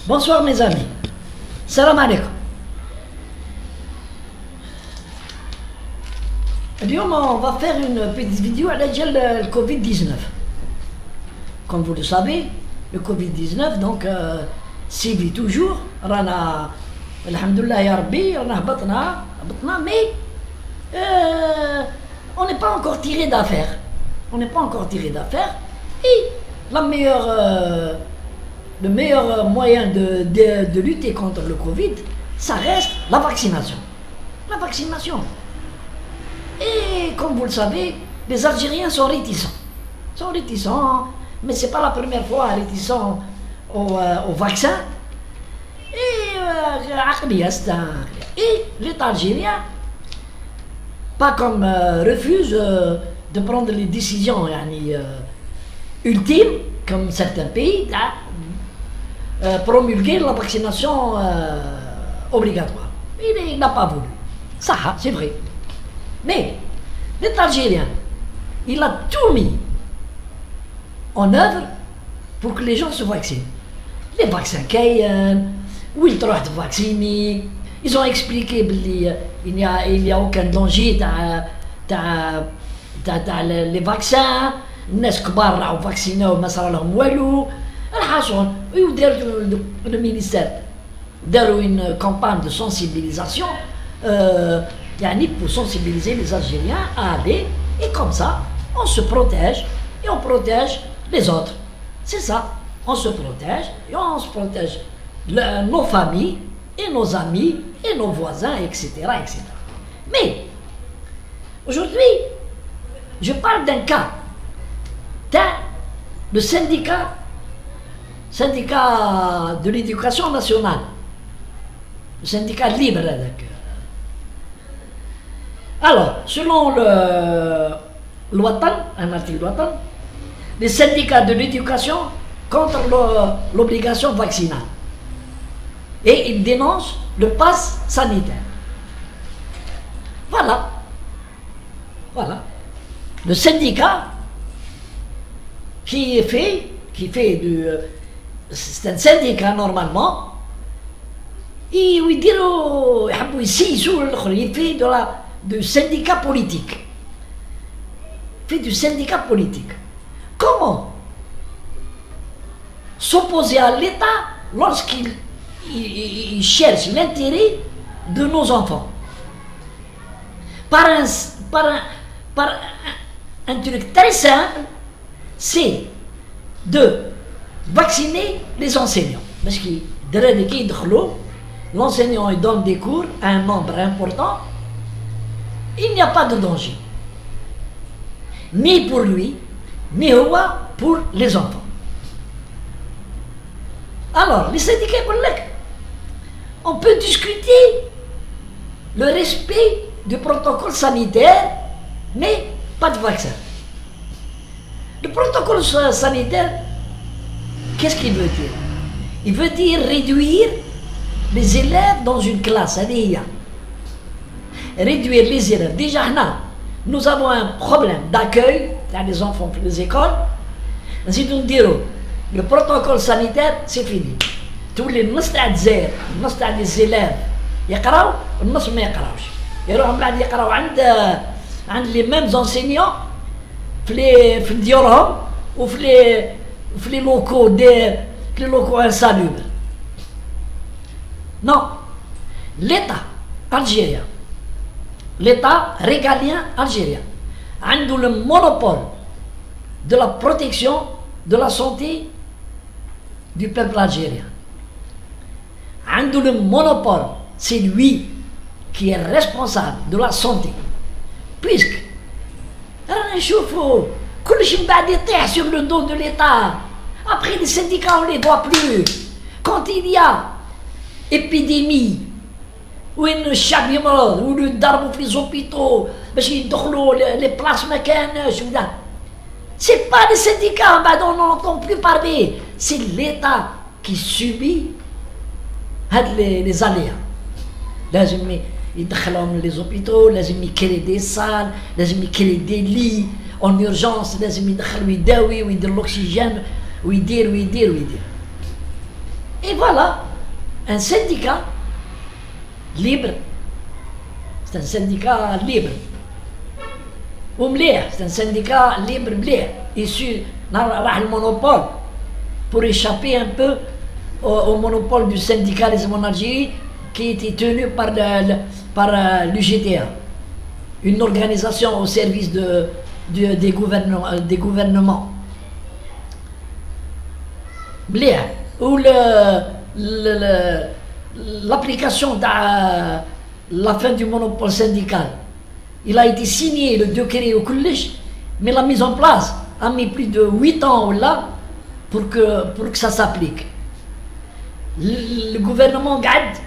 Bonsoir mes amis. Salam alaikum. On va faire une petite vidéo à le Covid-19. Comme vous le savez, le Covid-19 donc sévit toujours. Rana, alhamdoulilah ya Rabbi, on a batna, mais on n'est pas encore tiré d'affaire. On n'est pas encore tiré d'affaire. Et le meilleur moyen de lutter contre le Covid, ça reste la vaccination. La vaccination. Et comme vous le savez, les Algériens sont réticents. Mais ce n'est pas la première fois réticents au vaccin. Et l'État algérien, pas comme refuse de prendre les décisions ultimes, comme certains pays, promulguer la vaccination obligatoire. Il n'a pas voulu. Ça, c'est vrai. Mais l'État algérien, il a tout mis en œuvre pour que les gens se vaccinent. Les vaccins Cayenne, où ils doivent vacciner, ils ont expliqué qu'il n'y a aucun danger les vaccins, les كبار راحوا فاكسيناو ما صار لهم والو. الحاصل le ministère داروا une campagne de sensibilisation pour sensibiliser les Algériens à aller, et comme ça on se protège et on protège les autres. C'est ça, on se protège et on se protège nos familles et nos amis et nos voisins, etc. Mais aujourd'hui, je parle d'un cas, le syndicat de l'éducation nationale, le syndicat libre. Alors, selon le Watan, un article Watan, les syndicats de l'éducation contre l'obligation vaccinale. Et ils dénoncent le pass sanitaire. Voilà. Le syndicat c'est un syndicat normalement, il fait du syndicat politique. Comment s'opposer à l'État lorsqu'il cherche l'intérêt de nos enfants par un truc très simple, c'est de vacciner les enseignants. Parce que l'enseignant il donne des cours à un nombre important, il n'y a pas de danger, ni pour lui, ni pour les enfants. Alors, les syndicats, on peut discuter le respect du protocole sanitaire, mais pas de vaccin. Le protocole sanitaire, qu'est-ce qu'il veut dire? Il veut dire réduire les élèves dans une classe. Réduire les élèves. Déjà, nous avons un problème d'accueil des enfants pour les écoles. Si nous disons, le protocole sanitaire, c'est fini. Tous les des élèves يقراو والنص ما يقراوش يروحوا بعد يقراو عند les mêmes enseignants في ديورهم وفي les locaux insalubres. Non, l'État algérien, l'État régalien algérien a le monopole de la protection de la santé du peuple algérien. Le monopole, c'est lui qui est responsable de la santé. Puisque, sur le dos de l'État. Après, les syndicats, on ne les voit plus. Quand il y a épidémie, ou une chabiemol, ou le darbo les hôpitaux, les places mécaniques, c'est pas les syndicats, on n'entend plus parler. C'est l'État qui subit les aléas. لازم يدخلهم les hôpitaux, لازم يكري des salles, لازم يكري des lits en urgence, لازم يدخل ويداوي ويدير l'oxygène ويدير. Et voilà, un syndicat libre, c'est un syndicat libre. C'est un syndicat libre, issu d'un monopole, pour échapper un peu au monopole du syndicalisme en Algérie qui était tenu par l'UGTA, une organisation au service des gouvernements. Où l'application de la fin du monopole syndical, il a été signé le décret au collège, mais la mise en place a mis plus de 8 ans là pour que ça s'applique. Le gouvernement GAD,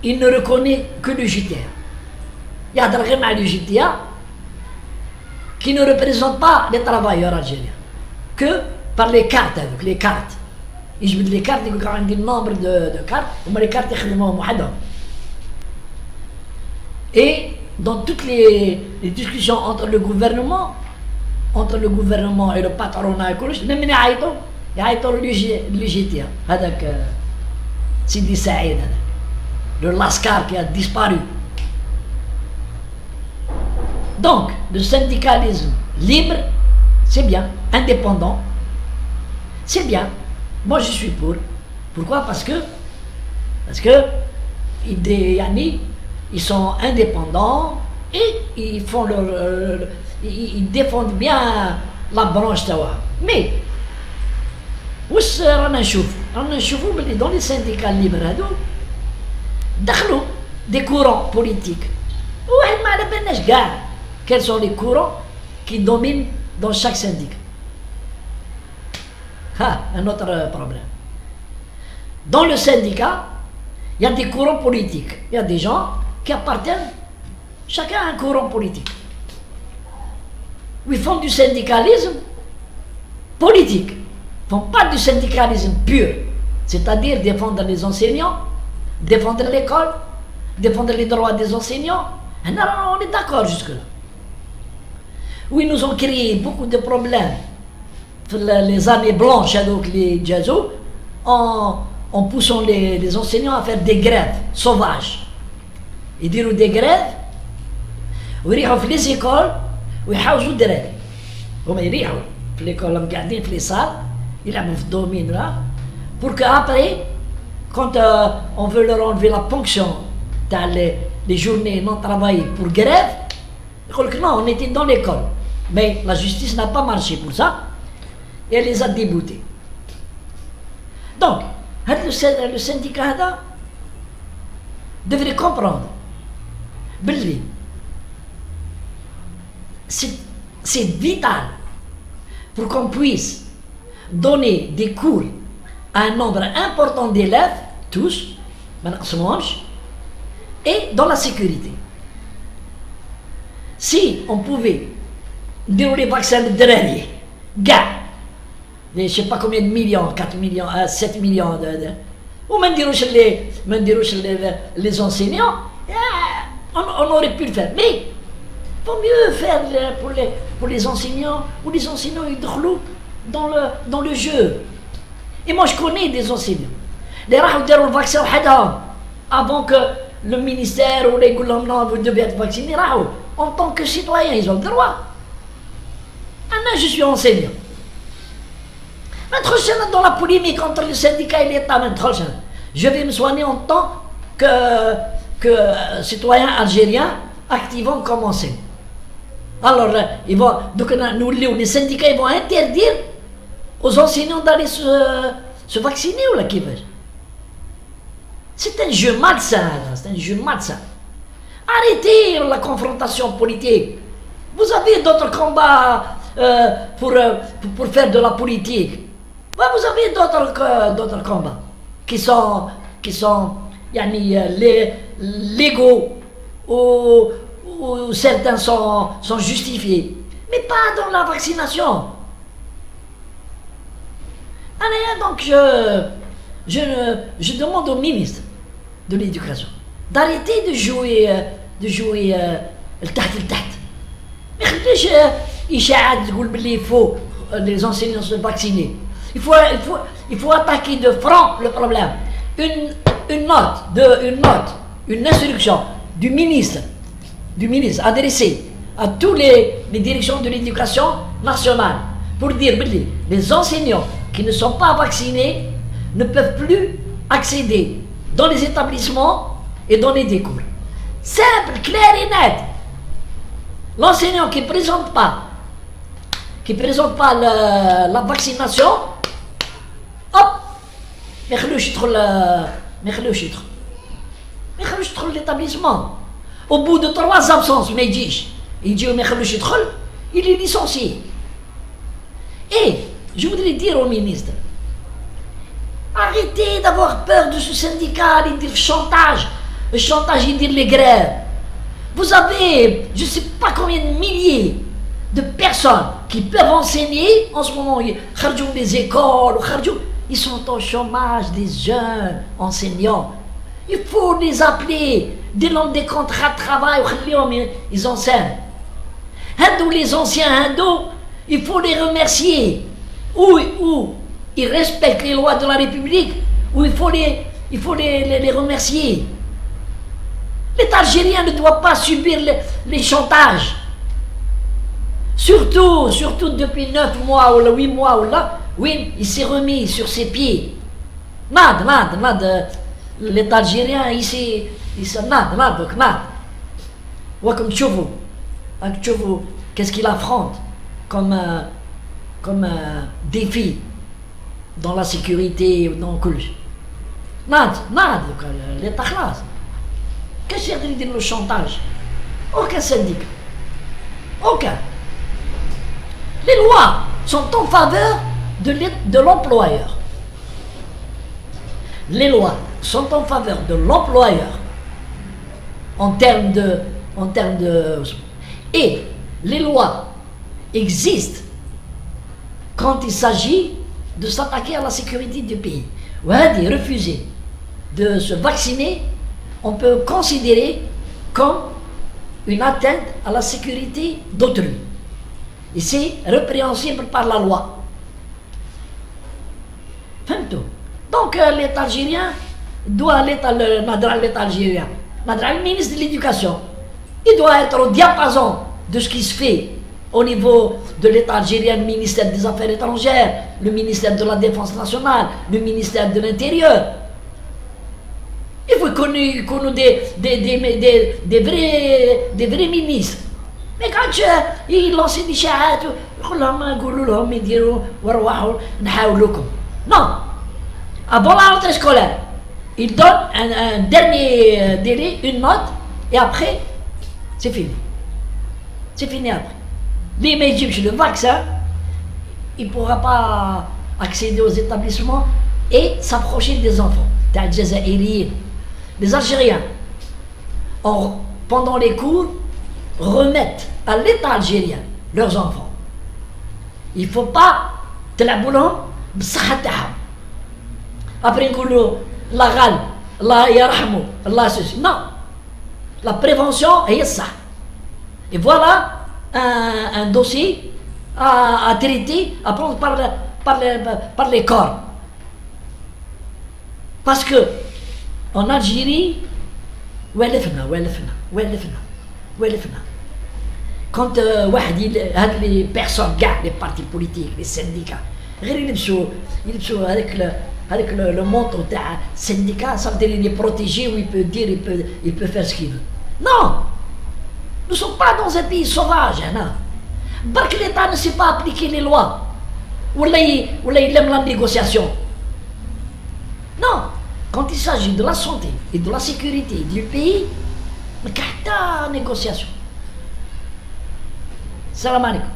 il ne reconnaît que le GTA. Il y a le GTA qui ne représente pas les travailleurs algériens, que par les cartes. Les cartes. Je veux les cartes, il y a un nombre de cartes, mais les cartes, et dans toutes les discussions entre le gouvernement et le patronat écologiste, même il y a le GTA, avec Sidi Saïd, le Lascar qui a disparu. Donc, le syndicalisme libre, c'est bien, indépendant, c'est bien. Moi, je suis pour. Pourquoi? Parce que ils sont indépendants et ils font ils défendent bien la branche tawa. Mais رانا نشوفوا بلي dans les syndicats libres هادو دخلوا des courants politiques. واحد ما على بالناش كاع quels sont les courants qui dominent dans chaque syndicat. Un autre problème. Dans le syndicat, il y a des courants politiques. Il y a des gens qui appartiennent, chacun à un courant politique. Ils font du syndicalisme politique. Ils ne font pas du syndicalisme pur. C'est-à-dire défendre les enseignants, défendre l'école, défendre les droits des enseignants. On est d'accord jusque-là. Oui, ils nous ont créé beaucoup de problèmes. Les années blanches, donc les jazzos, en poussant les enseignants à faire des grèves sauvages. Ils diront des grèves, ils vont les écoles, ils vont des grèves. Ils vont l'école, ils les salles, ils vont le domaine là, pour qu'après, quand on veut leur enlever la ponction dans les journées non travaillées pour grève, ils disent que non, on était dans l'école. Mais la justice n'a pas marché pour ça. Et elle les a déboutés. Donc, le syndicat devrait comprendre. C'est vital pour qu'on puisse donner des cours à un nombre important d'élèves, tous, et dans la sécurité. Si on pouvait dérouler les vaccins de Drari, gars, je ne sais pas combien de millions, 4 millions, 7 millions ou même les enseignants, on aurait pu le faire. Mais il vaut mieux faire pour les enseignants, ou les enseignants ils dans le jeu. Et moi je connais des enseignants. Les gens qui ont le vaccin avant que le ministère ou les gouvernements vous devez être vaccinés, en tant que citoyen, ils ont le droit. Maintenant je suis enseignant. Dans la polémique entre le syndicat et l'État, je vais me soigner en tant que citoyen algérien activant comme enseignant. Alors, les syndicats ils vont interdire aux enseignants d'aller se vacciner ou là qui veut. C'est un jeu malsain, c'est un jeu malsain. Arrêtez la confrontation politique. Vous avez d'autres combats pour faire de la politique. Vous avez d'autres combats qui sont légaux ou certains sont justifiés, mais pas dans la vaccination. Allez, donc je demande au ministre de l'Éducation d'arrêter de jouer le tête. Mais il faut les enseignants se vacciner. Il faut attaquer de front le problème. une une instruction du ministre adressée à tous les directions de l'éducation nationale pour dire que les enseignants qui ne sont pas vaccinés ne peuvent plus accéder dans les établissements et donner des cours. Simple, clair et net. L'enseignant qui ne présente pas la vaccination, hop, ما يخلوش يدخل l'établissement. Au bout de 3 absences, ما يجيش وما يخلوش يدخل, il est licencié. Et je voudrais dire au ministre, arrêtez d'avoir peur de ce syndicat, il dit le chantage, il dit les grèves. Vous avez, je ne sais pas combien de milliers de personnes qui peuvent enseigner en ce moment, ils sortent des écoles, ils sont au chômage, des jeunes enseignants. Il faut les appeler, donnant des contrats de travail, ils enseignent. Les anciens hindous, il faut les remercier. Ou ils respectent les lois de la République, ou il faut les remercier. L'État algérien ne doit pas subir les chantages. Surtout depuis 9 mois ou 8 mois ou là, oui, il s'est remis sur ses pieds. Nada. L'État algérien, il s'est nada. Comme Tchouvou, qu'est-ce qu'il affronte comme défi dans la sécurité, dans le nada, l'État classe. Qu'est-ce que c'est le chantage? Aucun syndicat. Aucun. Les lois sont en faveur de l'employeur. Les lois sont en faveur de l'employeur en termes de... Et les lois existent quand il s'agit de s'attaquer à la sécurité du pays. Ouais, refuser de se vacciner, on peut considérer comme une atteinte à la sécurité d'autrui. Et c'est répréhensible par la loi. Donc l'État algérien doit, l'État algérien, le ministre de l'Éducation, il doit être au diapason de ce qui se fait au niveau de l'État algérien, le ministère des Affaires étrangères, le ministère de la Défense nationale, le ministère de l'Intérieur. Il faut qu'on ait des vrais ministres. Mais quand ils lancent des chats, non. Avant la rentrée scolaire, ils donnent un dernier délai, une note, et après, c'est fini. C'est fini après. Les médecins, le vaccin, il ne pourra pas accéder aux établissements et s'approcher des enfants. Les Algériens, pendant les cours, remettent à l'État algérien leurs enfants. Il ne faut pas te la boulon, après la gal, Allah yarhamou, Allah ceci. Non, la prévention est ça. Et voilà un dossier à traiter, à prendre par les corps. Parce que en Algérie, quand les personnes gardent les partis politiques, les syndicats, ils avec le montre de syndicat, ça veut dire qu'il est protégé, où il peut dire, il peut faire ce qu'il veut. Non, nous ne sommes pas dans un pays sauvage. Parce que l'État ne sait pas appliquer les lois, ou il aime la négociation. Non, quand il s'agit de la santé et de la sécurité du pays, il y a une négociation. Salam alaikum.